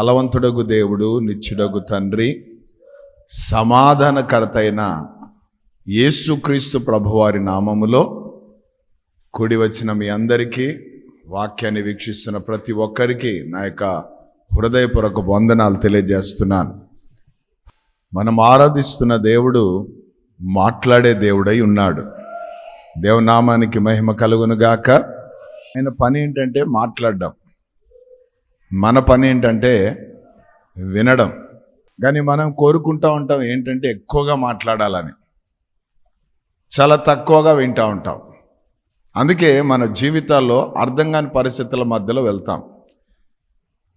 బలవంతుడగు దేవుడు, నిత్యుడగు తండ్రి, సమాధానకర్త అయిన యేసుక్రీస్తు ప్రభువారి నామములో కూడి వచ్చిన మీ అందరికీ, వాక్యాన్ని వీక్షిస్తున్న ప్రతి ఒక్కరికి నా యొక్క హృదయపూర్వక వందనాలు తెలియజేస్తున్నాను. మనం ఆరాధిస్తున్న దేవుడు మాట్లాడే దేవుడై ఉన్నాడు. దేవునామానికి మహిమ కలుగునుగాక. ఆయన పని ఏంటంటే మాట్లాడడం, మన పని ఏంటంటే వినడం. కానీ మనం కోరుకుంటూ ఉంటాం ఏంటంటే ఎక్కువగా మాట్లాడాలని, చాలా తక్కువగా వింటూ ఉంటాం. అందుకే మన జీవితాల్లో అర్థం కాని పరిస్థితుల మధ్యలో వెళ్తాం.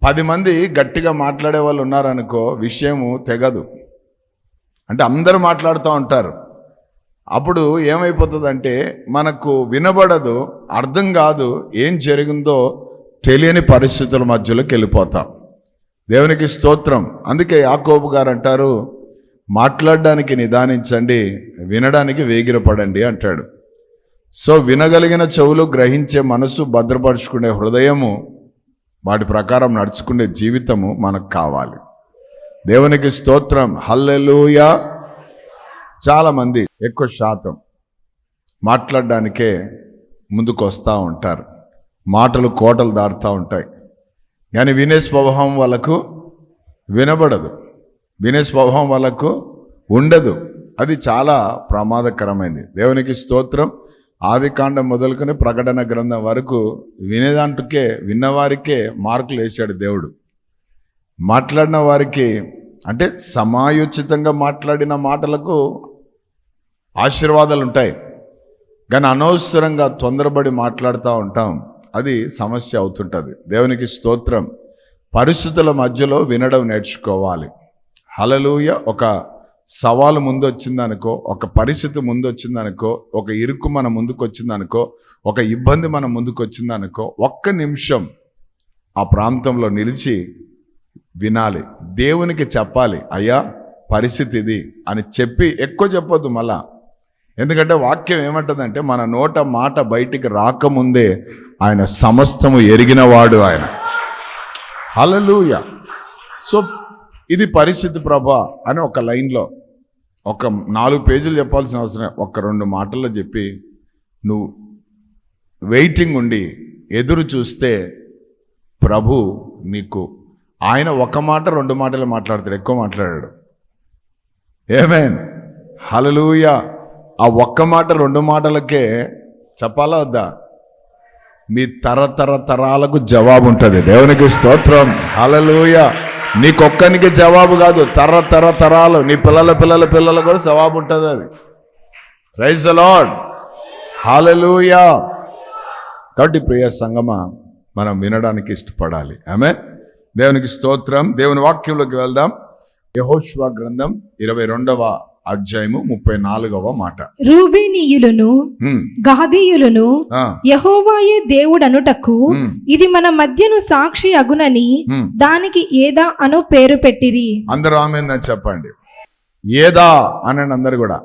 10 మంది గట్టిగా మాట్లాడే వాళ్ళు ఉన్నారనుకో, విషయము తెగదు. అంటే అందరూ మాట్లాడుతూ ఉంటారు. అప్పుడు ఏమైపోతుందంటే మనకు వినబడదు, అర్థం కాదు, ఏం జరిగిందో తెలియని పరిస్థితుల మధ్యలోకి వెళ్ళిపోతాం. దేవునికి స్తోత్రం. అందుకే యాకోబు గారు అంటారు, మాట్లాడడానికి నిదానించండి, వినడానికి వేగిరపడండి అంటాడు. సో వినగలిగిన చెవులు, గ్రహించే మనసు, భద్రపరుచుకునే హృదయము, వాటి ప్రకారం నడుచుకునే జీవితము మనకు కావాలి. దేవునికి స్తోత్రం. హల్లెలూయా. చాలామంది ఎక్కువ శాతం మాట్లాడడానికే ముందుకు వస్తూ ఉంటారు. మాటలు కోటలు దాటుతూ ఉంటాయి, కానీ వినే స్వభావం వాళ్ళకు వినబడదు, వినే స్వభావం వాళ్ళకు ఉండదు. అది చాలా ప్రమాదకరమైంది. దేవునికి స్తోత్రం. ఆదికాండం మొదలుకొని ప్రకటన గ్రంథం వరకు విన్నవారికే మార్కులు వేశాడు దేవుడు. మాట్లాడిన వారికి, అంటే సమయోచితంగా మాట్లాడిన మాటలకు ఆశీర్వాదాలు ఉంటాయి, కానీ అనవసరంగా తొందరపడి మాట్లాడుతూ ఉంటాం, అది సమస్య అవుతుంటుంది. దేవునికి స్తోత్రం. పరిస్థితుల మధ్యలో వినడం నేర్చుకోవాలి. హల్లెలూయా. ఒక సవాలు ముందు వచ్చిందనుకో, ఒక పరిస్థితి ముందు వచ్చిందనుకో, ఒక ఇరుకు మన ముందుకు వచ్చిందనుకో, ఒక ఇబ్బంది మన ముందుకు వచ్చిందనుకో, ఒక్క నిమిషం ఆ ప్రాంతంలో నిలిచి వినాలి. దేవునికి చెప్పాలి, అయ్యా పరిస్థితి ఇది అని చెప్పి ఎక్కువ చెప్పొద్దు మళ్ళా. ఎందుకంటే వాక్యం ఏమంటుందంటే, మన నోట మాట బయటికి రాకముందే ఆయన సమస్తము ఎరిగినవాడు ఆయన. హల్లెలూయా. సో ఇది పరిస్థితి ప్రభా అని ఒక లైన్లో, ఒక 4 పేజీలు చెప్పాల్సిన అవసరం, ఒక 2 మాటల్లో చెప్పి నువ్వు వెయిటింగ్ ఉండి ఎదురు చూస్తే ప్రభు నీకు, ఆయన 1 మాట 2 మాటలు మాట్లాడతాడు, ఎక్కువ మాట్లాడాడు. ఆమేన్. హల్లెలూయా. ఆ 1 మాట 2 మాటలకే చెప్పాలా వద్దా? మీ తరాలకు జవాబు ఉంటుంది. దేవునికి స్తోత్రం. హల్లెలూయా. నీకొక్కనికి జవాబు కాదు, తరాలు, నీ పిల్లల కూడా జవాబు ఉంటుంది. అది ప్రైజ్ ది లార్డ్. హల్లెలూయా. కాబట్టి ప్రియ సంగమా, మనం వినడానికి ఇష్టపడాలి. ఆమేన్. దేవునికి స్తోత్రం. దేవుని వాక్యంలోకి వెళ్దాం. యెహోషువ గ్రంథం 22వ అధ్యాయము 34వ మాట. రూబేనీయులను గాదీయులను యెహోవాయే దేవుడనుటకు ఇది మన మధ్యను సాక్షి అగునని దానికి ఏదా అను పేరు పెట్టిరి. అందరూ ఆమేన్ చెప్పండి. ఏదా అనండి అందరు కూడా.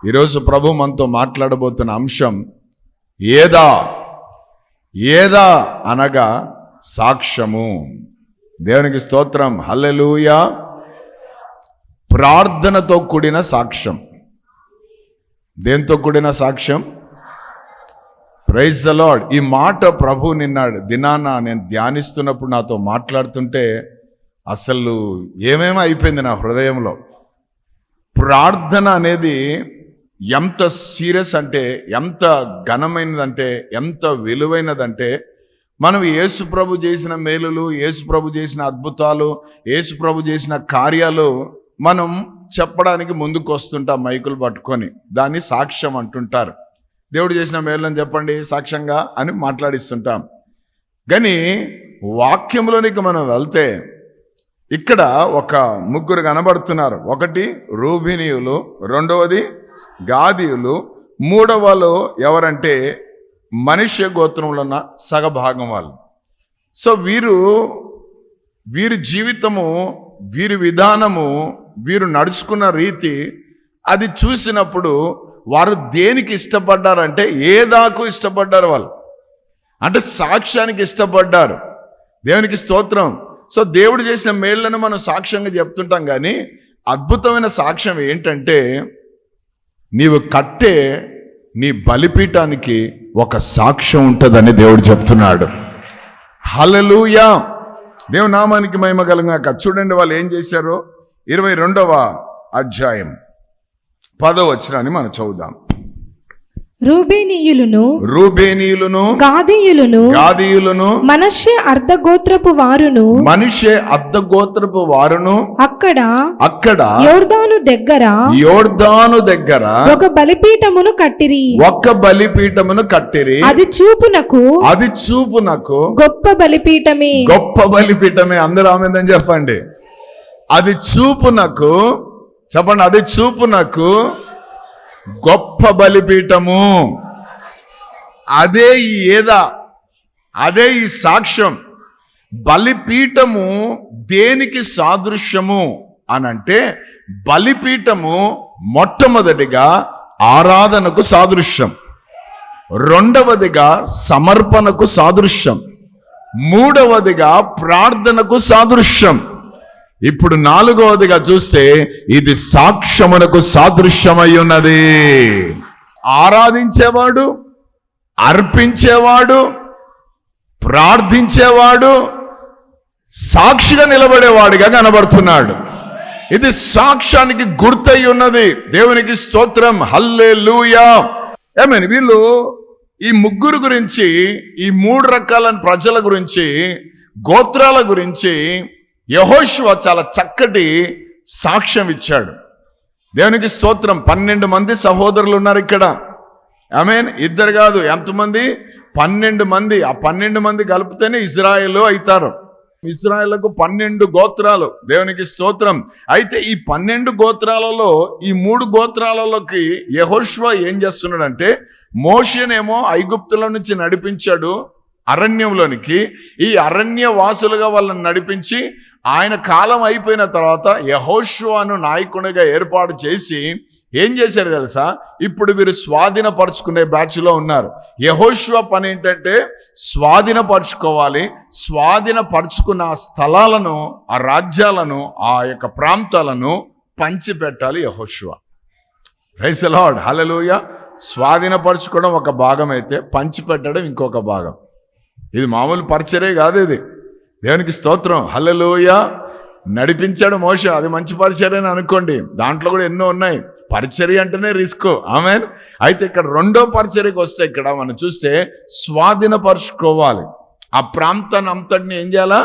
ఈరోజు ప్రభు మనతో మాట్లాడబోతున్న అంశం ఏదా. ఏదా అనగా సాక్ష్యము. దేవునికి స్తోత్రం. హల్లెలూయా. ప్రార్థనతో కూడిన సాక్ష్యం. దేంతో కూడిన సాక్ష్యం? Praise the Lord. ఈ మాట ప్రభు దినాన నేను ధ్యానిస్తున్నప్పుడు నాతో మాట్లాడుతుంటే అసలు ఏమేమో అయిపోయింది నా హృదయంలో. ప్రార్థన అనేది ఎంత సీరియస్ అంటే, ఎంత ఘనమైనదంటే, ఎంత విలువైనదంటే, మనం యేసు ప్రభు చేసిన మేలులు, యేసు ప్రభు చేసిన అద్భుతాలు, యేసు ప్రభు చేసిన కార్యాలు మనం చెప్పడానికి ముందుకు వస్తుంటాం మైకులు పట్టుకొని. దాన్ని సాక్ష్యం అంటుంటారు. దేవుడు చేసిన మేలుని చెప్పండి సాక్ష్యంగా అని మాట్లాడిస్తుంటాం. కానీ వాక్యంలోనికి మనం వెళ్తే ఇక్కడ ఒక 3 కనబడుతున్నారు. ఒకటి రూబేనీయులు, 2వది గాదీయులు, 3వలో ఎవరంటే మనుష్య గోత్రంలో ఉన్న సగభాగం వాళ్ళు. సో వీరి జీవితము, వీరి విధానము, వీరు నడుచుకున్న రీతి, అది చూసినప్పుడు వారు దేనికి ఇష్టపడ్డారంటే ఏదాకు ఇష్టపడ్డారు. వాళ్ళు అంటే సాక్ష్యానికి ఇష్టపడ్డారు. దేవునికి స్తోత్రం. సో దేవుడు చేసిన మేళ్లను మనం సాక్ష్యంగా చెప్తుంటాం, కానీ అద్భుతమైన సాక్ష్యం ఏంటంటే నీవు కట్టే నీ బలిపీఠానికి ఒక సాక్ష్యం ఉంటుందని దేవుడు చెప్తున్నాడు. హల్లెలూయా, దేవుని నామానికి మహిమ కలుగాక. చూడండి వాళ్ళు ఏం చేశారో 22వ అధ్యాయం 10వ వచనాన్ని మనం చదువుదాం. రూబేనీయులను గాదీయులను మనష్షే అర్ధగోత్రపు వారును అక్కడ యోర్దాను దగ్గర ఒక బలిపీఠమును కట్టిరి. అది చూపునకు గొప్ప బలిపీఠమే. అందరూ ఆమేన్ చెప్పండి. అది చూపునకు గొప్ప బలిపీఠము. అదే ఈ సాక్ష్యం. బలిపీఠము దేనికి సాదృశ్యము అనంటే, బలిపీఠము మొట్టమొదటిగా ఆరాధనకు సాదృశ్యం, రెండవదిగా సమర్పణకు సాదృశ్యం, మూడవదిగా ప్రార్థనకు సాదృశ్యం. ఇప్పుడు నాలుగవదిగా చూస్తే ఇది సాక్ష్యమునకు సాదృశ్యమై ఉన్నది. ఆరాధించేవాడు, అర్పించేవాడు, ప్రార్థించేవాడు సాక్షిగా నిలబడేవాడిగా కనబడుతున్నాడు. ఇది సాక్ష్యానికి గుర్తయి ఉన్నది. దేవునికి స్తోత్రం, హల్లెలూయా. ఆమేన్. వీళ్ళు ఈ ముగ్గురు గురించి, ఈ 3 రకాల ప్రజల గురించి, గోత్రాల గురించి యెహోషువ చాలా చక్కటి సాక్ష్యం ఇచ్చాడు. దేవునికి స్తోత్రం. 12 మంది సహోదరులు ఉన్నారు ఇక్కడ. ఆమేన్. 2 కాదు, ఎంతమంది? 12 మంది. ఆ 12 మంది కలిపితేనే ఇజ్రాయేల్ అవుతారు. ఇజ్రాయేళ్లకు 12 గోత్రాలు. దేవునికి స్తోత్రం. అయితే ఈ 12 గోత్రాలలో ఈ 3 గోత్రాలలోకి యెహోషువ ఏం చేస్తున్నాడంటే, మోషేనేమో ఐగుప్తుల నుంచి నడిపించాడు అరణ్యంలోనికి. ఈ అరణ్య వాసులుగా వాళ్ళని నడిపించి ఆయన కాలం అయిపోయిన తర్వాత యెహోషువను నాయకునిగా ఏర్పాటు చేసి ఏం చేశారు తెలుసా? ఇప్పుడు వీరు స్వాధీనపరుచుకునే బ్యాచ్లో ఉన్నారు. యెహోషువ పని ఏంటంటే స్వాధీనపరుచుకోవాలి. స్వాధీనపరుచుకున్న ఆ స్థలాలను, ఆ రాజ్యాలను, ఆ యొక్క ప్రాంతాలను పంచిపెట్టాలి యెహోషువ. ప్రైజ్ ది లార్డ్, హల్లెలూయా. స్వాధీనపరుచుకోవడం ఒక భాగం అయితే పంచిపెట్టడం ఇంకొక భాగం. ఇది మామూలు పరిచర్య కాదు. ఇది దేవునికి స్తోత్రం, హల్లెలూయా. నడిపించాడు మోషే, అది మంచి పరిచర్య అని అనుకోండి. దాంట్లో కూడా ఎన్నో ఉన్నాయి. పరిచర్య అంటేనే రిస్క్. ఆమేన్. అయితే ఇక్కడ రెండో పరిచర్యకు వస్తే ఇక్కడ మనం చూస్తే స్వాధీనపరుచుకోవాలి. ఆ ప్రాంతాన్ని అంతటిని ఏం చేయాలా?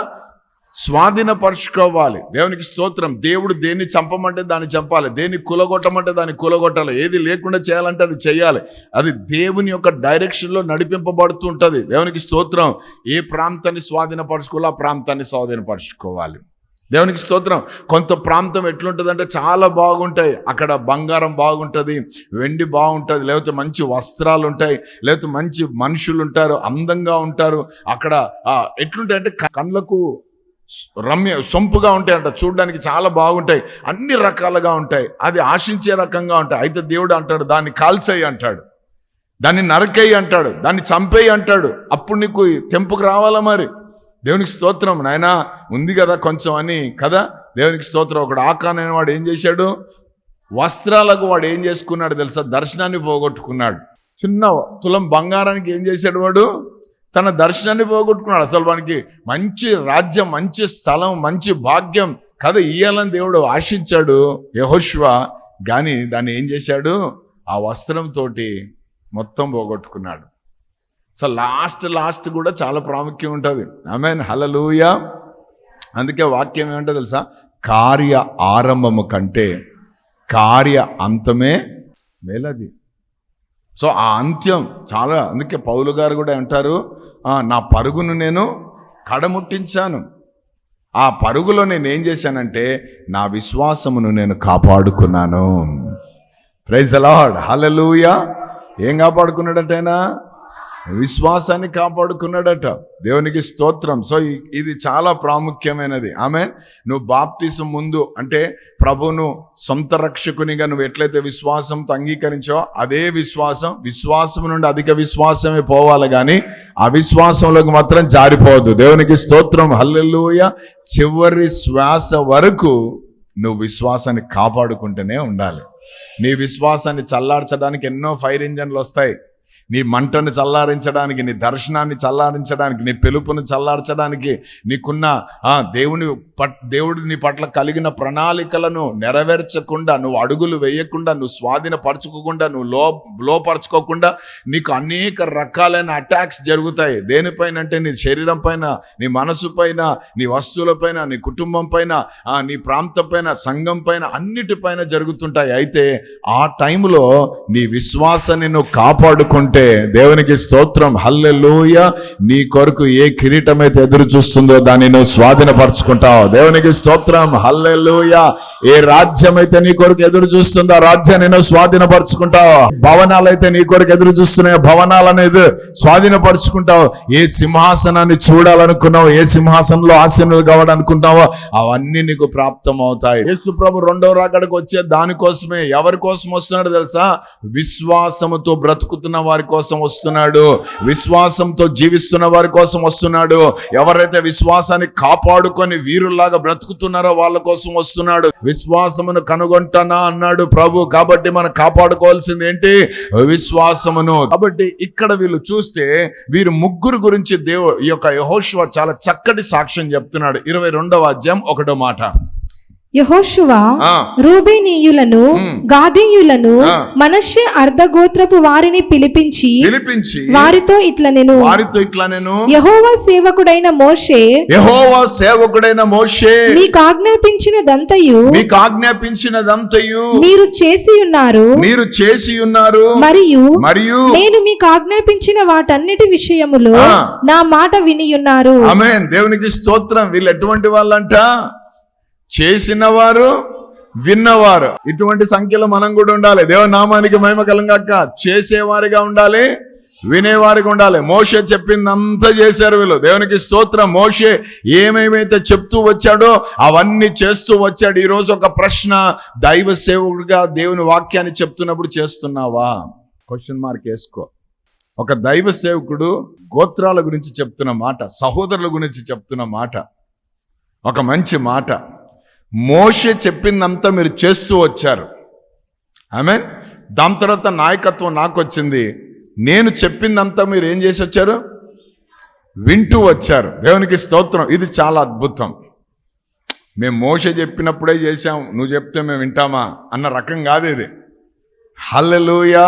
స్వాధీనపరుచుకోవాలి. దేవునికి స్తోత్రం. దేవుడు దేన్ని చంపమంటే దాన్ని చంపాలి, దేన్ని కూలగొట్టమంటే దాన్ని కూలగొట్టాలి, ఏది లేకుండా చేయాలంటే అది చేయాలి. అది దేవుని యొక్క డైరెక్షన్లో నడిపింపబడుతూ ఉంటుంది. దేవునికి స్తోత్రం. ఏ ప్రాంతాన్ని స్వాధీనపరుచుకోవాలో ఆ ప్రాంతాన్ని స్వాధీనపరుచుకోవాలి. దేవునికి స్తోత్రం. కొంత ప్రాంతం ఎట్లుంటుందంటే చాలా బాగుంటాయి. అక్కడ బంగారం బాగుంటుంది, వెండి బాగుంటుంది, లేకపోతే మంచి వస్త్రాలు ఉంటాయి, లేకపోతే మంచి మనుషులు ఉంటారు, అందంగా ఉంటారు. అక్కడ ఎట్లుంటాయంటే కళ్ళకు సొంపుగా ఉంటాయంట, చూడడానికి చాలా బాగుంటాయి, అన్ని రకాలుగా ఉంటాయి, అది ఆశించే రకంగా ఉంటాయి. అయితే దేవుడు అంటాడు దాన్ని కాల్చేయి అంటాడు, దాన్ని నరకేయి అంటాడు, దాన్ని చంపేయి అంటాడు. అప్పుడు నీకు తెంపుకు రావాలా? మరి దేవునికి స్తోత్రం. నాయనా ఉంది కదా కొంచెం అని కదా. దేవునికి స్తోత్రం. ఒకడు ఆకాన్ అనే వాడు ఏం చేశాడు? వస్త్రాలకు వాడు ఏం చేసుకున్నాడు తెలుసా? దర్శనాన్ని పోగొట్టుకున్నాడు. చిన్న తులం బంగారానికి ఏం చేశాడు వాడు? తన దర్శనాన్ని పోగొట్టుకున్నాడు. అసలు వానికి మంచి రాజ్యం, మంచి స్థలం, మంచి భాగ్యం కదా ఇయ్యాలని దేవుడు ఆశించాడు యెహోషువ. కానీ దాన్ని ఏం చేశాడు? ఆ వస్త్రంతో మొత్తం పోగొట్టుకున్నాడు. సో లాస్ట్ కూడా చాలా ప్రాముఖ్యం ఉంటుంది. ఆమేన్, హల్లెలూయా. అందుకే వాక్యం ఏమంటే తెలుసా? కార్య ఆరంభము కంటే కార్య అంతమే మేలది. సో ఆ అంత్యం చాలా. అందుకే పౌలు గారు కూడా అంటారు, నా పరుగును నేను కడముట్టించాను. ఆ పరుగులో నేను ఏం చేశానంటే నా విశ్వాసమును నేను కాపాడుకున్నాను. ప్రైజ్ ది లార్డ్, హల్లెలూయా. ఏం కాపాడుకున్నాడంటేనా? విశ్వాసాన్ని కాపాడుకున్నాడట. దేవునికి స్తోత్రం. సో ఇది చాలా ప్రాముఖ్యమైనది. ఆమేన్. నువ్వు బాప్తిసం ముందు అంటే ప్రభువును సొంత రక్షకునిగా నువ్వు ఎట్లయితే విశ్వాసంతో అంగీకరించావో అదే విశ్వాసం నుండి అధిక విశ్వాసమే పోవాలి, కానీ అవిశ్వాసంలోకి మాత్రం జారిపోవద్దు. దేవునికి స్తోత్రం. హల్లెలూయా. చివరి శ్వాస వరకు నువ్వు విశ్వాసాన్ని కాపాడుకుంటూనే ఉండాలి. నీ విశ్వాసాన్ని చల్లార్చడానికి ఎన్నో ఫైర్ ఇంజన్లు వస్తాయి. నీ మంటను చల్లారించడానికి, నీ దర్శనాన్ని చల్లారించడానికి, నీ పిలుపును చల్లార్చడానికి, నీకున్న దేవుడు నీ పట్ల కలిగిన ప్రణాళికలను నెరవేర్చకుండా, నువ్వు అడుగులు వేయకుండా, నువ్వు స్వాధీనపరచుకోకుండా, నువ్వు లోపరచుకోకుండా నీకు అనేక రకాలైన అటాక్స్ జరుగుతాయి. దేనిపైన అంటే నీ శరీరం పైన, నీ మనసు పైన, నీ వస్తువుల పైన, నీ కుటుంబం పైన, నీ ప్రాంతం పైన, సంఘం పైన, అన్నిటిపైన జరుగుతుంటాయి. అయితే ఆ టైంలో నీ విశ్వాసాన్ని నువ్వు కాపాడుకుంటే దేవునికి స్తోత్రం. హల్లెలూయా. నీ కొరకు ఏ కిరీటం అయితే ఎదురు చూస్తుందో దాన్ని నువ్వు స్వాధీనపరచుకుంటావు. దేవునికి స్తోత్రం. హల్లెలూయా. ఏ రాజ్యం అయితే నీ కొరకు ఎదురు చూస్తుందో ఆ రాజ్యాన్ని నువ్వు స్వాధీనపరచుకుంటావు. భవనాలు అయితే నీ కొరకు ఎదురు చూస్తున్నాయి, భవనాలను స్వాధీనపరచుకుంటావు. ఏ సింహాసనాన్ని చూడాలనుకున్నావు, ఏ సింహాసనంలో ఆసీనులు కావాలనుకుంటావో అవన్నీ నీకు ప్రాప్తం అవుతాయి. యేసు ప్రభు రెండవ రాకడకు వచ్చే దానికోసమే. ఎవరి కోసం వస్తున్నాడు తెలుసా? విశ్వాసముతో బ్రతుకుతున్న వారి కోసం వస్తున్నాడు. విశ్వాసంతో జీవిస్తున్న వారి కోసం వస్తున్నాడు. ఎవరైతే విశ్వాసాన్ని కాపాడుకొని వీరుల్లాగా బ్రతుకుతున్నారో వాళ్ళ కోసం వస్తున్నాడు. విశ్వాసమును కనుగొంటానా అన్నాడు ప్రభు. కాబట్టి మనం కాపాడుకోవాల్సింది ఏంటి? విశ్వాసమును. కాబట్టి ఇక్కడ వీళ్ళు చూస్తే వీరు ముగ్గురు గురించి ఈ యొక్క యెహోషువ చాలా చక్కటి సాక్ష్యం చెప్తున్నాడు. 22వ అధ్యాయం 1వ మాట. యెహోషువ రూబేనీయులను, గాదీయులను, మనష్షే అర్ధగోత్రపు వారిని పిలిపించి వారితో ఇట్లా నేను యెహోవా సేవకుడైన మోషే మీకు ఆజ్ఞాపించినదంతయు మీరు చేసి ఉన్నారు మరియు నేను మీకు ఆజ్ఞాపించిన వాటన్నిటి విషయములో నా మాట వినియున్నారు. ఆమేన్. దేవునికి స్తోత్రం. వీళ్ళు ఎటువంటి వాళ్ళంట? చేసినవారు, విన్నవారు. ఇటువంటి సంఖ్యలో మనం కూడా ఉండాలి. దేవుని నామానికి మహిమ కలుగాక. చేసేవారిగా ఉండాలి, వినేవారిగా ఉండాలి. మోషే చెప్పిందంతా చేశారు వీళ్ళు. దేవునికి స్తోత్రం. మోషే ఏమేమైతే చెప్తూ వచ్చాడో అవన్నీ చేస్తూ వచ్చాడు. ఈరోజు ఒక ప్రశ్న, దైవ సేవకుడిగా దేవుని వాక్యాన్ని చెప్తున్నప్పుడు చేస్తున్నావా? క్వశ్చన్ మార్క్ వేసుకో. ఒక దైవ సేవకుడు గోత్రాల గురించి చెప్తున్న మాట, సహోదరుల గురించి చెప్తున్న మాట, ఒక మంచి మాట. మోషే చెప్పిందంతా మీరు చేస్తూ వచ్చారు. ఆమేన్. దాని తర్వాత నాయకత్వం నాకు వచ్చింది. నేను చెప్పిందంతా మీరు ఏం చేసి వచ్చారు? వింటూ వచ్చారు. దేవునికి స్తోత్రం. ఇది చాలా అద్భుతం. మేము మోషే చెప్పినప్పుడే చేశాం, నువ్వు చెప్తే మేము వింటామా అన్న రకం కాదు ఇది. హల్లెలూయా.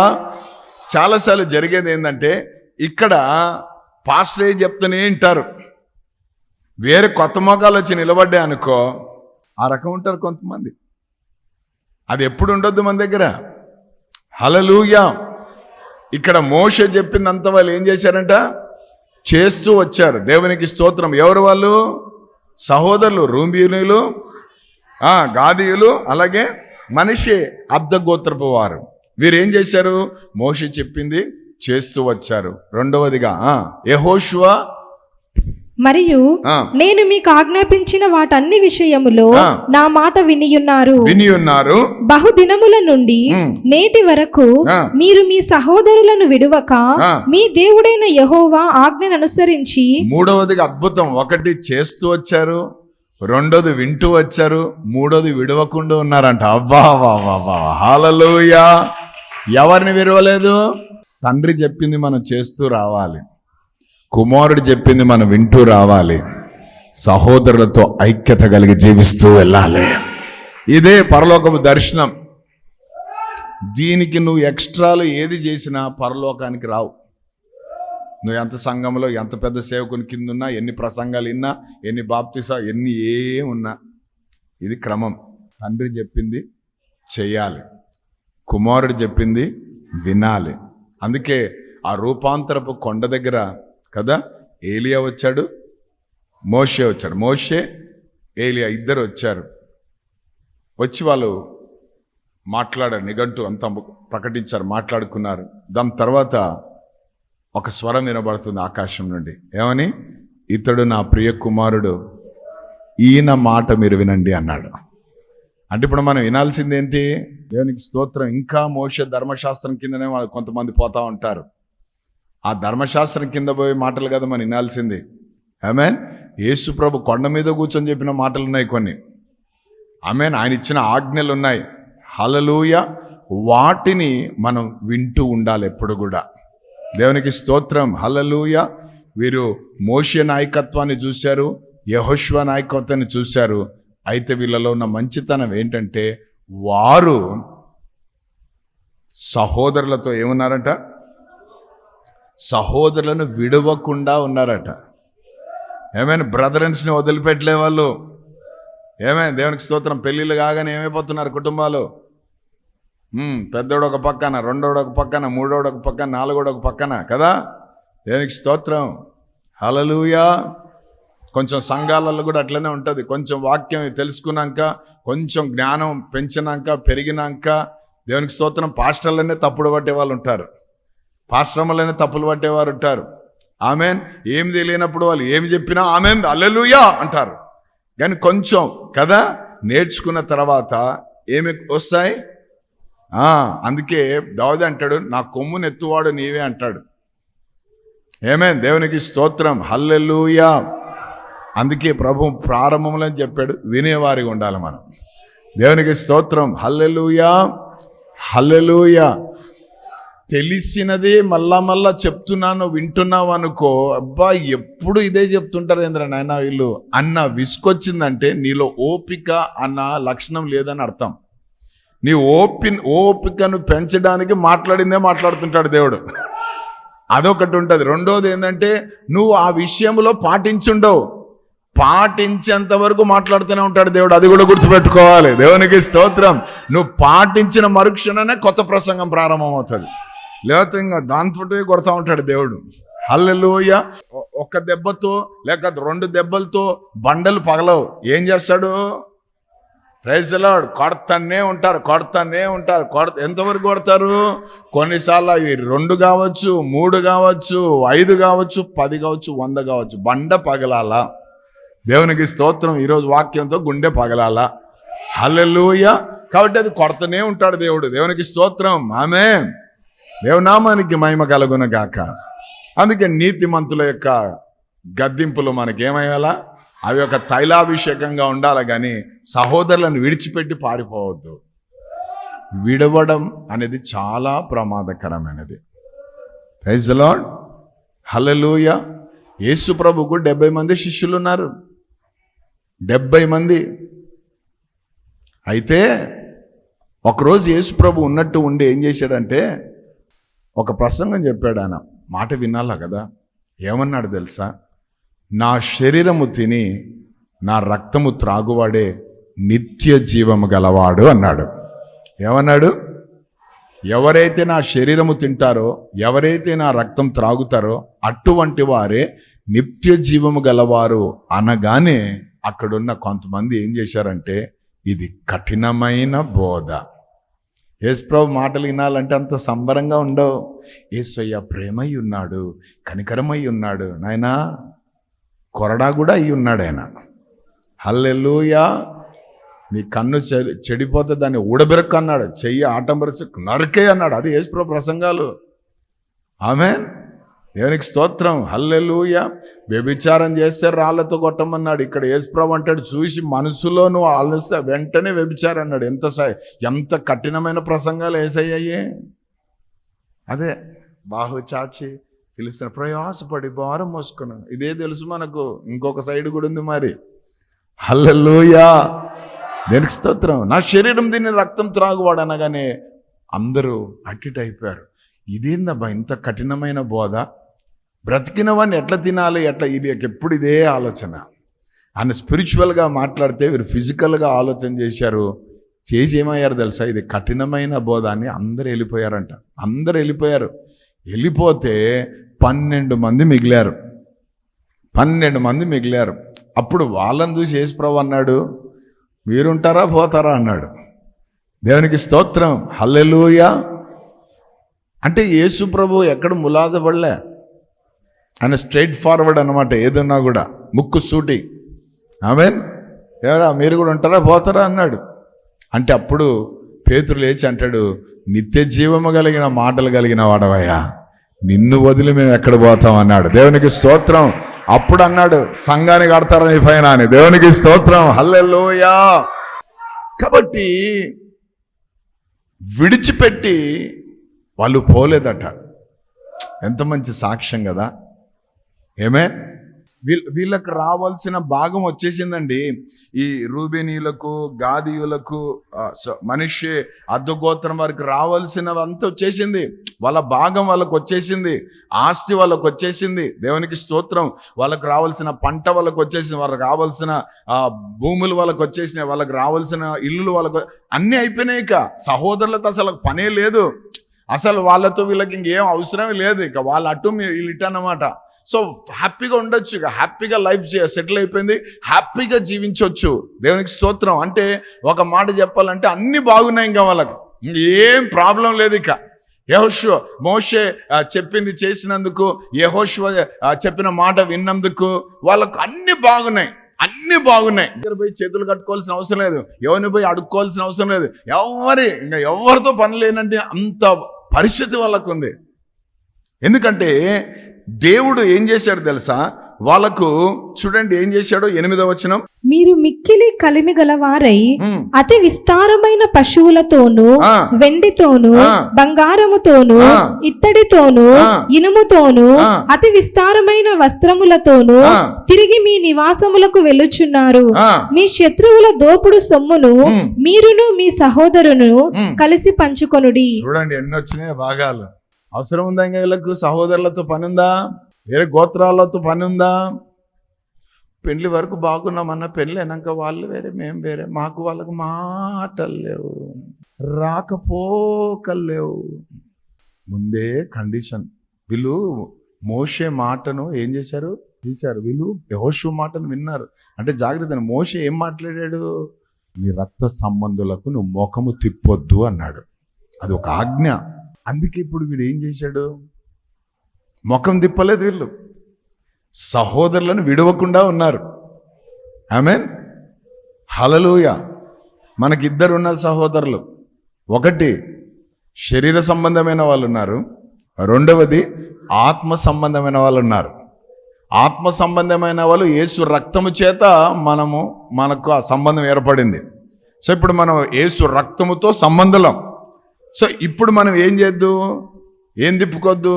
చాలాసార్లు జరిగేది ఏంటంటే ఇక్కడ పాస్టర్ ఏం చెప్తూనే వింటారు. వేరే కొత్త మొఖాలు వచ్చి నిలబడ్డాయి అనుకో, ఆ రకం ఉంటారు కొంతమంది. అది ఎప్పుడు ఉండొద్దు మన దగ్గర. హల్లెలూయా. ఇక్కడ మోషే చెప్పిందంత వాళ్ళు ఏం చేశారంట? చేస్తూ వచ్చారు. దేవునికి స్తోత్రం. ఎవరు వాళ్ళు? సహోదరులు, రూబేనీయులు, గాదీయులు, అలాగే మనష్షే అర్ధగోత్రపు వారు. వీరేం చేశారు? మోషే చెప్పింది చేస్తూ వచ్చారు. రెండవదిగా యెహోషువ మరియు నేను మీకు ఆజ్ఞాపించిన వాటన్ని విషయములో నా మాట వినియున్నారు. బహుదినముల నుండి నేటి వరకు మీరు మీ సహోదరులను విడువక మీ దేవుడైన యెహోవా ఆజ్ఞను అనుసరించి. మూడవదిగా అద్భుతం. ఒకటి చేస్తూ వచ్చారు, రెండోది వింటూ వచ్చారు, మూడోది విడవకుండా ఉన్నారంట. అబ్బా హల్లెలూయా. ఎవరిని విడవలేదు? తండ్రి చెప్పింది మనం చేస్తూ రావాలి, కుమారుడు చెప్పింది మనం వింటూ రావాలి, సహోదరులతో ఐక్యత కలిగి జీవిస్తూ వెళ్ళాలి. ఇదే పరలోకపు దర్శనం. దీనికి నువ్వు ఎక్స్ట్రాలు ఏది చేసినా పరలోకానికి రావు. నువ్వు ఎంత సంఘంలో ఎంత పెద్ద సేవకుని కింద ఉన్నా, ఎన్ని ప్రసంగాలు విన్నా, ఎన్ని బాప్తిసా ఎన్ని ఉన్నా, ఇది క్రమం. తండ్రి చెప్పింది చెయ్యాలి, కుమారుడు చెప్పింది వినాలి. అందుకే ఆ రూపాంతరపు కొండ దగ్గర కదా ఏలియా వచ్చాడు, మోషే వచ్చాడు. మోషే, ఏలియా ఇద్దరు వచ్చారు. వచ్చి వాళ్ళు మాట్లాడారు, నిఘంటు అంతా ప్రకటించారు, మాట్లాడుకున్నారు. దాని తర్వాత ఒక స్వరం వినబడుతుంది ఆకాశం నుండి. ఏమని? ఇతడు నా ప్రియ కుమారుడు, ఈయన మాట మీరు వినండి అన్నాడు. అంటే ఇప్పుడు మనం వినాల్సింది ఏంటి? దేవునికి స్తోత్రం. ఇంకా మోషే ధర్మశాస్త్రం కిందనే కొంతమంది పోతా ఉంటారు. ఆ ధర్మశాస్త్రం కింద పోయే మాటలు కదా మనం వినాల్సింది. ఆమేన్. యేసు ప్రభు కొండ మీద కూర్చొని చెప్పిన మాటలు ఉన్నాయి కొన్ని. ఆమేన్. ఆయన ఇచ్చిన ఆజ్ఞలు ఉన్నాయి. హల్లెలూయా. వాటిని మనం వింటూ ఉండాలి ఎప్పుడు కూడా. దేవునికి స్తోత్రం. హల్లెలూయా. వీరు మోషే నాయకత్వాన్ని చూశారు, యెహోషువ నాయకత్వాన్ని చూశారు. అయితే వీళ్ళలో ఉన్న మంచితనం ఏంటంటే వారు సహోదరులతో ఏమున్నారట? సహోదరులను విడవకుండా ఉన్నారట. ఏమైనా బ్రదర్స్ని వదిలిపెట్టలే వాళ్ళు. ఏమైనా దేవునికి స్తోత్రం. పెళ్ళిళ్ళు కాగానే ఏమైపోతున్నారు కుటుంబాలు? పెద్దోడు ఒక పక్కన, రెండోడు ఒక పక్కన, మూడోడు ఒక పక్కన, నాలుగోడు ఒక పక్కన కదా. దేవునికి స్తోత్రం. హల్లెలూయా. కొంచెం సంఘాలలో కూడా అట్లనే ఉంటుంది. కొంచెం వాక్యం తెలుసుకున్నాక, కొంచెం జ్ఞానం పెంచినాక, పెరిగినాక, దేవునికి స్తోత్రం, పాస్టర్లనే తప్పుడు పట్టే వాళ్ళు ఉంటారు, పాస్టర్లనే తప్పులు పట్టేవారు ఉంటారు. ఆమెన్. ఏమి తెలియనప్పుడు వాళ్ళు ఏమి చెప్పినా ఆమెన్ హల్లెలూయా అంటారు. కానీ కొంచెం కదా నేర్చుకున్న తర్వాత ఏమి వస్తాయి? అందుకే దావీదు అంటాడు, నా కొమ్మును ఎత్తువాడు నీవే అంటాడు. ఆమేన్. దేవునికి స్తోత్రం. హల్లెలూయా. అందుకే ప్రభు ప్రారంభంలో చెప్పాడు, వినేవారిగా ఉండాలి మనం. దేవునికి స్తోత్రం. హల్లెలూయా. హల్లెలూయా. తెలిసినదే మళ్ళా చెప్తున్నాను, వింటున్నావు అనుకో, అబ్బా ఎప్పుడు ఇదే చెప్తుంటారు ఏంద్ర నాయన వీళ్ళు అన్న విసుకొచ్చిందంటే నీలో ఓపిక అన్న లక్షణం లేదని అర్థం. నీ ఓపికను పెంచడానికి మాట్లాడిందే మాట్లాడుతుంటాడు దేవుడు. అదొకటి ఉంటుంది. రెండోది ఏంటంటే నువ్వు ఆ విషయంలో పాటించుండవు, పాటించేంత వరకు మాట్లాడుతూనే ఉంటాడు దేవుడు. అది కూడా గుర్తుపెట్టుకోవాలి. దేవునికి స్తోత్రం. నువ్వు పాటించిన మరుక్షణనే కొత్త ప్రసంగం ప్రారంభమవుతుంది. లేకపోతే ఇంకా దాంతో కొడతా ఉంటాడు దేవుడు. హల్లెలూయా. ఒక్క దెబ్బతో లేక 2 దెబ్బలతో బండలు పగలవు. ఏం చేస్తాడు? Praise the lord. కొడతానే ఉంటారు. ఎంతవరకు కొడతారు? కొన్నిసార్లు అవి 2 కావచ్చు, 3 కావచ్చు, 5 కావచ్చు, 10 కావచ్చు, 100 కావచ్చు. బండ పగలాలా. దేవునికి స్తోత్రం. ఈరోజు వాక్యంతో గుండె పగలాలా. హల్లెలూయా. కాబట్టి అది కొడతనే ఉంటాడు దేవుడు. దేవునికి స్తోత్రం. ఆమేన్. దేవునామానికి మహిమ కలుగును గాక. అందుకే నీతిమంతుల యొక్క గద్దింపులు మనకేమయ్యాలా? అవి ఒక తైలాభిషేకంగా ఉండాలి, కానీ సహోదరులను విడిచిపెట్టి పారిపోవద్దు. విడవడం అనేది చాలా ప్రమాదకరమైనది. Praise the lord. హల్లెలూయా. యేసు ప్రభుకు 70 మంది శిష్యులు ఉన్నారు. 70 మంది. అయితే ఒకరోజు యేసు ప్రభు ఉన్నట్టు ఉండి ఏం చేశాడంటే ఒక ప్రసంగం చెప్పాడు. ఆయన మాట వినాలా కదా. ఏమన్నాడు తెలుసా? నా శరీరము తిని నా రక్తము త్రాగువాడే నిత్య జీవము గలవాడు అన్నాడు. ఏమన్నాడు? ఎవరైతే నా శరీరము తింటారో, ఎవరైతే నా రక్తం త్రాగుతారో అటువంటి వారే నిత్య జీవము గలవారు అనగానే అక్కడున్న కొంతమంది ఏం చేశారంటే ఇది కఠినమైన బోధ. యేసుప్రభు మాటలు వినాలంటే అంత సంబరంగా ఉండవు. యేసయ్య ప్రేమై ఉన్నాడు, కనికరమై ఉన్నాడు, నాయనా కొరడా కూడా అయి ఉన్నాడు ఆయన. హల్లెలూయా. నీ కన్ను చెడిపోతే దాన్ని ఊడబెరక్కు అన్నాడు, చెయ్యి ఆటంబరసి నరకే అన్నాడు. అది యేసుప్రభు ప్రసంగాలు. ఆమేన్. దేవునికి స్తోత్రం. హల్లెలూయా. వ్యభిచారం చేస్తే రాళ్లతో కొట్టమన్నాడు. ఇక్కడ యేసుప్రభు అంటాడు, చూసి మనసులో నువ్వు ఆలోచిస్తే వెంటనే వ్యభిచారం అన్నాడు. ఎంత కఠినమైన ప్రసంగాలు యేసయ్యే. అదే బాహు చాచి పిలుస్తున్న ప్రయాసపడి భారం మోసుకున్నాను. ఇదే తెలుసు మనకు. ఇంకొక సైడ్ కూడా ఉంది మరి. హల్లెలూయా. దేవునికి స్తోత్రం. నా శరీరం దీన్ని రక్తం త్రాగువాడు అనగానే అందరూ అట్టిట్ అయిపోయారు. ఇదేందబ్బా ఇంత కఠినమైన బోధ? బ్రతికిన వాడిని ఎట్లా తినాలి, ఎట్లా? ఇది ఎప్పుడు ఇదే ఆలోచన. ఆయన స్పిరిచువల్గా మాట్లాడితే వీరు ఫిజికల్గా ఆలోచన చేశారు. చేసి ఏమయ్యారు తెలుసా? ఇది కఠినమైన బోధ అని అందరూ వెళ్ళిపోయారంట. అందరూ వెళ్ళిపోయారు. వెళ్ళిపోతే 12 మంది మిగిలారు. 12 మంది మిగిలారు. అప్పుడు వాళ్ళని చూసి యేసుప్రభు అన్నాడు, మీరుంటారా పోతారా అన్నాడు. దేవునికి స్తోత్రం. హల్లెలూయా. అంటే యేసు ప్రభు ఎక్కడ ములాదపడలే. ఆయన స్ట్రైట్ ఫార్వర్డ్ అనమాట, ఏదన్నా కూడా ముక్కు సూటి. ఆమేన్. ఎవరా మీరు కూడా ఉంటారా పోతారా అన్నాడు. అంటే అప్పుడు పేతురు లేచి అంటాడు, నిత్య జీవము కలిగిన మాటలు కలిగిన వాడవయ్యా, నిన్ను వదిలి మేము ఎక్కడ పోతాం అన్నాడు. దేవునికి స్తోత్రం. అప్పుడు అన్నాడు, సంఘాన్ని కడతారా నీ పైన అని. దేవునికి స్తోత్రం. హల్లెలూయా. కాబట్టి విడిచిపెట్టి వాళ్ళు పోలేదట. ఎంత మంచి సాక్ష్యం కదా. ఏమే వీళ్ళకు రావాల్సిన భాగం వచ్చేసిందండి. ఈ రూబేనీయులకు, గాదీయులకు, మనిషి అర్ధగోత్రం వారికి రావాల్సినవంతా వచ్చేసింది. వాళ్ళ భాగం వాళ్ళకు వచ్చేసింది, ఆస్తి వాళ్ళకు వచ్చేసింది. దేవునికి స్తోత్రం. వాళ్ళకు రావాల్సిన పంట వాళ్ళకు వచ్చేసింది, వాళ్ళకి రావాల్సిన భూములు వాళ్ళకు వచ్చేసినాయి, వాళ్ళకి రావాల్సిన ఇల్లులు వాళ్ళకు అన్నీ అయిపోయినాయి. ఇక సహోదరులతో అసలు పనే లేదు. అసలు వాళ్ళతో వీళ్ళకి ఇంకేం అవసరమే లేదు. ఇక వాళ్ళ అటు వీళ్ళు ఇటు అన్నమాట. సో హ్యాపీగా ఉండొచ్చు, ఇక హ్యాపీగా లైఫ్ సెటిల్ అయిపోయింది, హ్యాపీగా జీవించవచ్చు. దేవునికి స్తోత్రం. అంటే ఒక మాట చెప్పాలంటే అన్నీ బాగున్నాయి, ఇంకా వాళ్ళకు ఏం ప్రాబ్లం లేదు. ఇక యెహోషువ మోషే చెప్పింది చేసినందుకు, యెహోషువ చెప్పిన మాట విన్నందుకు వాళ్ళకు అన్ని బాగున్నాయి, అన్ని బాగున్నాయి. దగ్గర పోయి చేతులు కట్టుకోవాల్సిన అవసరం లేదు, ఎవరిని పోయి అడుక్కోవాల్సిన అవసరం లేదు, ఇంకా ఎవరితో పని లేనంటే అంత పరిస్థితి వాళ్ళకు ఉంది. ఎందుకంటే దేవుడు ఏం చేశాడు తెలుసా వాళ్ళకు? చూడండి ఏం చేశాడు. 8వ వచనం, మీరు మిక్కిలి కలిమి గలవారై అతి విస్తారమైన పశువులతోను, వెండితోను, బంగారముతోను, ఇత్తడితోను, ఇనుముతోను, అతి విస్తారమైన వస్త్రములతోను తిరిగి మీ నివాసములకు వెళ్ళుచున్నారు. మీ శత్రువుల దోపుడు సొమ్మును మీరును మీ సహోదరును కలిసి పంచుకొనుడి. చూడండి ఎన్ని వచ్చినాయి భాగాలు. అవసరం ఉందా ఇంకా వీళ్ళకు? సహోదరులతో పని ఉందా? వేరే గోత్రాలతో పని ఉందా? పెళ్లి వరకు బాగున్నామన్న, పెళ్ళి అయినాక వాళ్ళు వేరే మేము వేరే, మాకు వాళ్ళకు మాటలు లేవు, రాకపోకలు లేవు. ముందే కండిషన్. వీళ్ళు మోషే మాటను ఏం చేశారు? తీశారు. వీళ్ళు యెహోషువ మాటను విన్నారు. అంటే జాగ్రత్త. మోషే ఏం మాట్లాడాడు? నీ రక్త సంబంధులకు నువ్వు ముఖము తిప్పొద్దు అన్నాడు. అది ఒక ఆజ్ఞ. అందుకే ఇప్పుడు వీడు ఏం చేశాడు? ముఖం తిప్పలేదు. వీళ్ళు సహోదరులను విడవకుండా ఉన్నారు. ఆమేన్. హల్లెలూయా. మనకిద్దరు ఉన్నారు సహోదరులు. ఒకటి శరీర సంబంధమైన వాళ్ళు ఉన్నారు, రెండవది ఆత్మ సంబంధమైన వాళ్ళు ఉన్నారు. ఆత్మ సంబంధమైన వాళ్ళు యేసు రక్తము చేత మనకు ఆ సంబంధం ఏర్పడింది. సో ఇప్పుడు మనం యేసు రక్తముతో సంబంధం. సో ఇప్పుడు మనం ఏం చేద్దు? ఏం తిప్పుకోద్దు?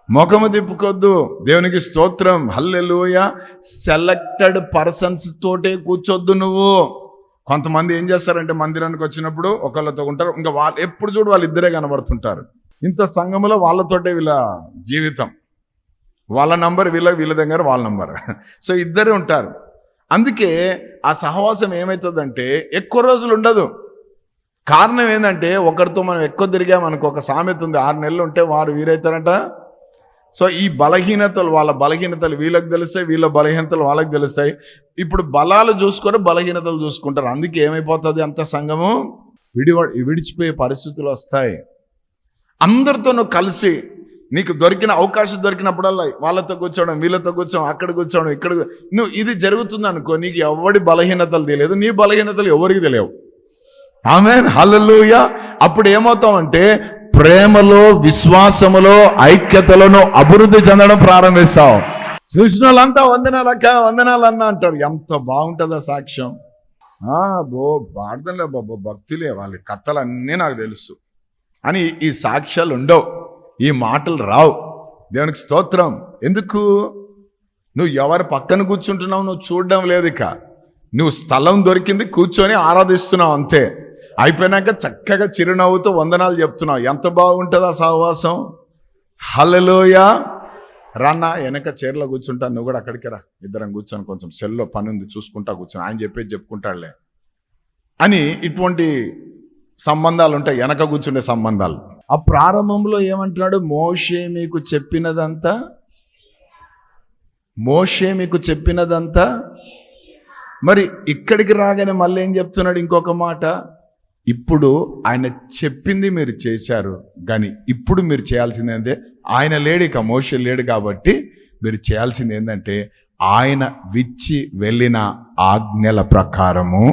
ముఖము తిప్పుకోద్దు. దేవునికి స్తోత్రం. హల్లెలూయా. సెలెక్టెడ్ పర్సన్స్ తోటే కూర్చోద్దు నువ్వు. కొంతమంది ఏం చేస్తారంటే మందిరానికి వచ్చినప్పుడు ఒకళ్ళతో ఉంటారు, ఇంకా వాళ్ళు ఎప్పుడు చూడు వాళ్ళు ఇద్దరే కనబడుతుంటారు. ఇంత సంఘములో వాళ్ళతోటే వీళ్ళ జీవితం, వాళ్ళ నంబర్ వీళ్ళ దగ్గర వాళ్ళ నంబర్. సో ఇద్దరే ఉంటారు. అందుకే ఆ సహవాసం ఏమవుతుందంటే ఎక్కువ రోజులు ఉండదు. కారణం ఏంటంటే ఒకరితో మనం ఎక్కువ తిరిగామనుకో, ఒక సామెత ఉంది, 6 నెలలు ఉంటే వారు వీరైతారంట. సో ఈ బలహీనతలు, వాళ్ళ బలహీనతలు వీళ్ళకి తెలుస్తాయి, వీళ్ళ బలహీనతలు వాళ్ళకి తెలుస్తాయి. ఇప్పుడు బలాలు చూసుకొని బలహీనతలు చూసుకుంటారు. అందుకే ఏమైపోతుంది? అంత సంఘము విడిచిపోయే పరిస్థితులు వస్తాయి. అందరితో నువ్వు కలిసి నీకు దొరికిన అవకాశం దొరికినప్పుడల్లా వాళ్ళతో కూర్చోవడం, వీళ్ళతో కూర్చోవడం, అక్కడ కూర్చోవడం, ఇక్కడ నువ్వు ఇది జరుగుతుంది అనుకో, నీకు ఎవరి బలహీనతలు తెలియదు, నీ బలహీనతలు ఎవరికి తెలియవు. ఆమేన్. హల్లెలూయా. అప్పుడు ఏమవుతామంటే ప్రేమలో, విశ్వాసములో, ఐక్యతలను అభివృద్ధి చెందడం ప్రారంభిస్తాం. చూసిన వాళ్ళంతా వందనాలక్క, వందనాలన్నా అంటారు. ఎంత బాగుంటుందా సాక్ష్యం. ప్రార్థనలే బాబు, భక్తులే, వాళ్ళ కథలన్నీ నాకు తెలుసు అని ఈ సాక్ష్యాలు ఉండవు, ఈ మాటలు రావు. దేవునికి స్తోత్రం. ఎందుకు? నువ్వు ఎవరి పక్కన కూర్చుంటున్నావు నువ్వు చూడడం లేదు. ఇక నువ్వు స్థలం దొరికింది, కూర్చొని ఆరాధిస్తున్నావు అంతే. అయిపోయినాక చక్కగా చిరునవ్వుతో వందనాలు చెప్తున్నావు. ఎంత బాగుంటుందా సహవాసం. హల్లెలూయా. రాన్నా వెనక చైర్లో కూర్చుంటా, నువ్వు కూడా అక్కడికి రా, ఇద్దరం కూర్చొని కొంచెం సెల్లో పని ఉంది చూసుకుంటా కూర్చొని, ఆయన చెప్పేది చెప్పుకుంటాడులే అని ఇటువంటి సంబంధాలు ఉంటాయి, వెనక కూర్చుండే సంబంధాలు. ఆ ప్రారంభంలో ఏమంటున్నాడు? మోషే మీకు చెప్పినదంతా. మరి ఇక్కడికి రాగానే మళ్ళీ ఏం చెప్తున్నాడు? ఇంకొక మాట, ఇప్పుడు ఆయన చెప్పింది మీరు చేశారు, కానీ ఇప్పుడు మీరు చేయాల్సింది ఏంటంటే, ఆయన లేడు, ఇక మోషే లేడు కాబట్టి మీరు చేయాల్సింది ఏంటంటే ఆయన విచ్చి వెళ్ళిన ఆజ్ఞల ప్రకారము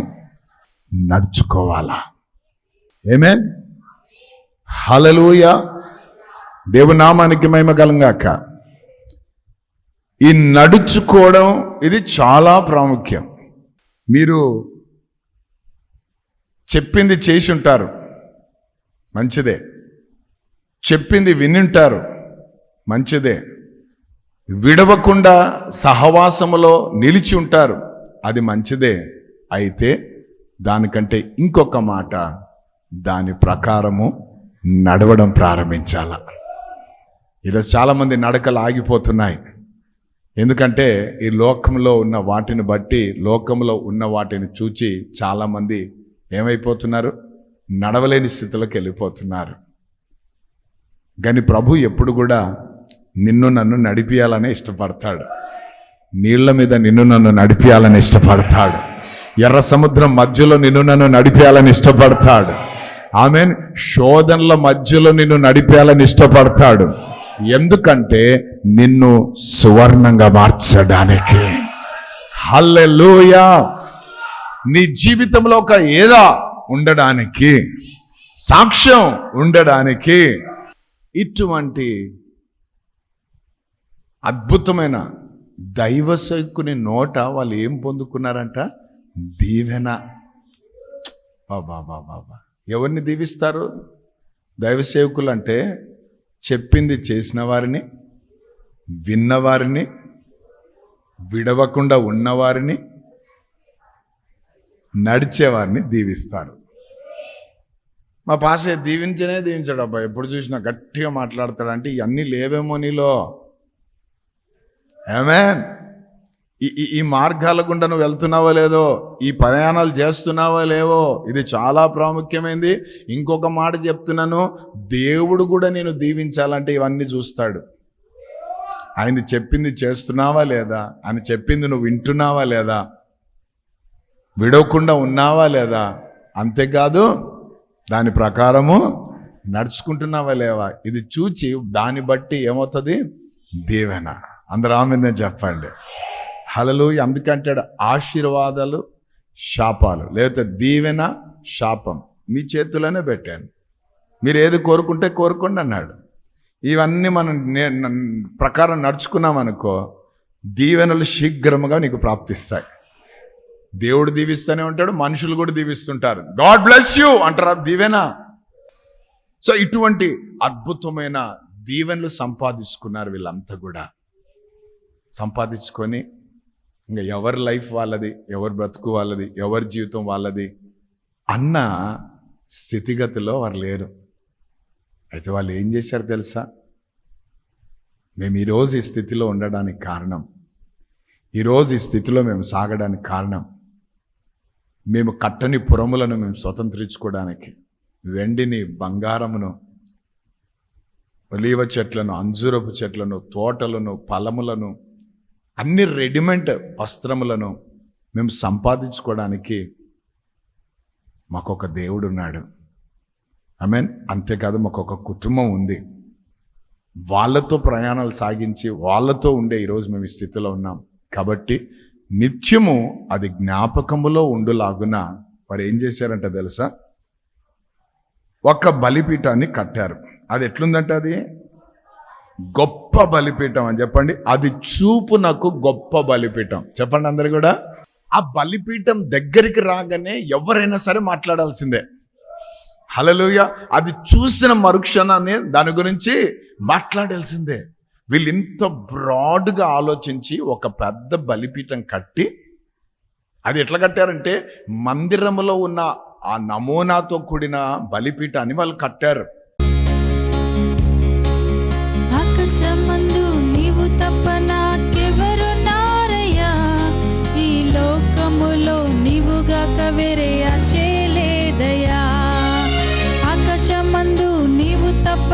నడుచుకోవాలా. ఆమేన్, హల్లెలూయా. దేవుని నామానికి మహిమ కలుగాక. ఈ నడుచుకోవడం ఇది చాలా ప్రాముఖ్యం. మీరు చెప్పింది చేసి ఉంటారు, మంచిదే. చెప్పింది వినుంటారు, మంచిదే. విడవకుండా సహవాసములో నిలిచి ఉంటారు, అది మంచిదే. అయితే దానికంటే ఇంకొక మాట, దాని ప్రకారము నడవడం ప్రారంభించాల. ఈరోజు చాలామంది నడకలు ఆగిపోతున్నాయి. ఎందుకంటే ఈ లోకంలో ఉన్న వాటిని బట్టి, లోకంలో ఉన్న వాటిని చూచి చాలామంది ఏమైపోతున్నారు, నడవలేని స్థితిలోకి వెళ్ళిపోతున్నారు. కానీ ప్రభు ఎప్పుడు కూడా నిన్ను నన్ను నడిపియాలని ఇష్టపడతాడు. నీళ్ల మీద నిన్ను నన్ను నడిపియాలని ఇష్టపడతాడు. ఎర్ర సముద్రం మధ్యలో నిన్ను నన్ను నడిపియాలని ఇష్టపడతాడు. ఆమేన్. శోధనల మధ్యలో నిన్ను నడిపేయాలని ఇష్టపడతాడు. ఎందుకంటే నిన్ను సువర్ణంగా మార్చడానికి. హల్లెలూయా. నీ జీవితంలో ఒక ఏదా ఉండడానికి, సాక్ష్యం ఉండడానికి, ఇటువంటి అద్భుతమైన దైవ సేవకుని నోట వాళ్ళు ఏం పొందుకున్నారంట? దీవెన. బాబా, ఎవరిని దీవిస్తారు? దైవ సేవకులు అంటే చెప్పింది చేసిన వారిని, విన్నవారిని, విడవకుండా ఉన్నవారిని, నడిచేవారిని దీవిస్తారు. మా పాష దీవించాడు అబ్బా, ఎప్పుడు చూసినా గట్టిగా మాట్లాడతాడు. అంటే ఇవన్నీ లేవేమో నీలో. ఆమేన్. ఈ మార్గాల గుండా నువ్వు వెళ్తున్నావో లేదో, ఈ ప్రయాణాలు చేస్తున్నావో లేవో, ఇది చాలా ప్రాముఖ్యమైనది. ఇంకొక మాట చెప్తున్నాను, దేవుడు కూడా నేను దీవించాలంటే ఇవన్నీ చూస్తాడు. ఆయన చెప్పింది చేస్తున్నావా లేదా, ఆయన చెప్పింది నువ్వు వింటున్నావా లేదా, విడవకుండా ఉన్నావా లేదా, అంతేకాదు దాని ప్రకారము నడుచుకుంటున్నావా లేవా, ఇది చూచి దాన్ని బట్టి ఏమవుతుంది? దీవెన. అందరూ ఆమేన్ చెప్పండి. హల్లెలూయా. అందుకంటాడు ఆశీర్వాదాలు, శాపాలు, లేకపోతే దీవెన, శాపం మీ చేతిలోనే పెట్టాను, మీరు ఏది కోరుకుంటే కోరుకోండి అన్నాడు. ఇవన్నీ మనం ప్రకారం నడుచుకున్నామనుకో, దీవెనలు శీఘ్రముగా నీకు ప్రాప్తిస్తాయి. దేవుడు దీవిస్తూనే ఉంటాడు, మనుషులు కూడా దీవిస్తుంటారు. గాడ్ బ్లెస్ యూ అంటారా, దీవెన. సో ఇటువంటి అద్భుతమైన దీవెనలు సంపాదించుకున్నారు వీళ్ళంతా కూడా. సంపాదించుకొని ఇంకా ఎవరి లైఫ్ వాళ్ళది, ఎవరి బ్రతుకు వాళ్ళది, ఎవరి జీవితం వాళ్ళది అన్న స్థితిగతిలో వారు లేరు. అయితే వాళ్ళు ఏం చేశారు తెలుసా? మేము ఈరోజు ఈ స్థితిలో ఉండడానికి కారణం, ఈరోజు ఈ స్థితిలో మేము సాగడానికి కారణం, మేము కట్టని పురములను మేము స్వతంత్రించుకోవడానికి, వెండిని, బంగారమును, ఒలీవ చెట్లను, అంజూరపు చెట్లను, తోటలను, పొలములను, అన్ని రెడీమేడ్ వస్త్రములను మేము సంపాదించుకోవడానికి మాకొక దేవుడు ఉన్నాడు. ఆమేన్. అంతేకాదు మాకొక కుటుంబం ఉంది. వాళ్ళతో ప్రయాణాలు సాగించి వాళ్ళతో ఉండే ఈరోజు మేము ఈ స్థితిలో ఉన్నాం. కాబట్టి నిత్యము అది జ్ఞాపకములో ఉండులాగున వారు ఏం చేశారంట తెలుసా? ఒక బలిపీఠాన్ని కట్టారు. అది ఎట్లుందంటే అది గొప్ప బలిపీఠం అని చెప్పండి. అది చూపునకు గొప్ప బలిపీఠం. చెప్పండి అందరు కూడా. ఆ బలిపీఠం దగ్గరికి రాగానే ఎవరైనా సరే మాట్లాడాల్సిందే. హల్లెలూయా. అది చూసిన మరుక్షణాన్ని దాని గురించి మాట్లాడాల్సిందే. వీళ్ళు ఇంత బ్రాడ్గా ఆలోచించి ఒక పెద్ద బలిపీఠం కట్టి, అది ఎట్లా కట్టారంటే మందిరములో ఉన్న ఆ నమూనాతో కూడిన బలిపీఠాన్ని వాళ్ళు కట్టారు. ఆకాశమందు నీవు తప్ప నాకెవరున్నారయ్యా, ఈ లోకములో నీవుగాక వేరే ఆశే లేదయ్యా. ఆకాశమందు నీవు తప్ప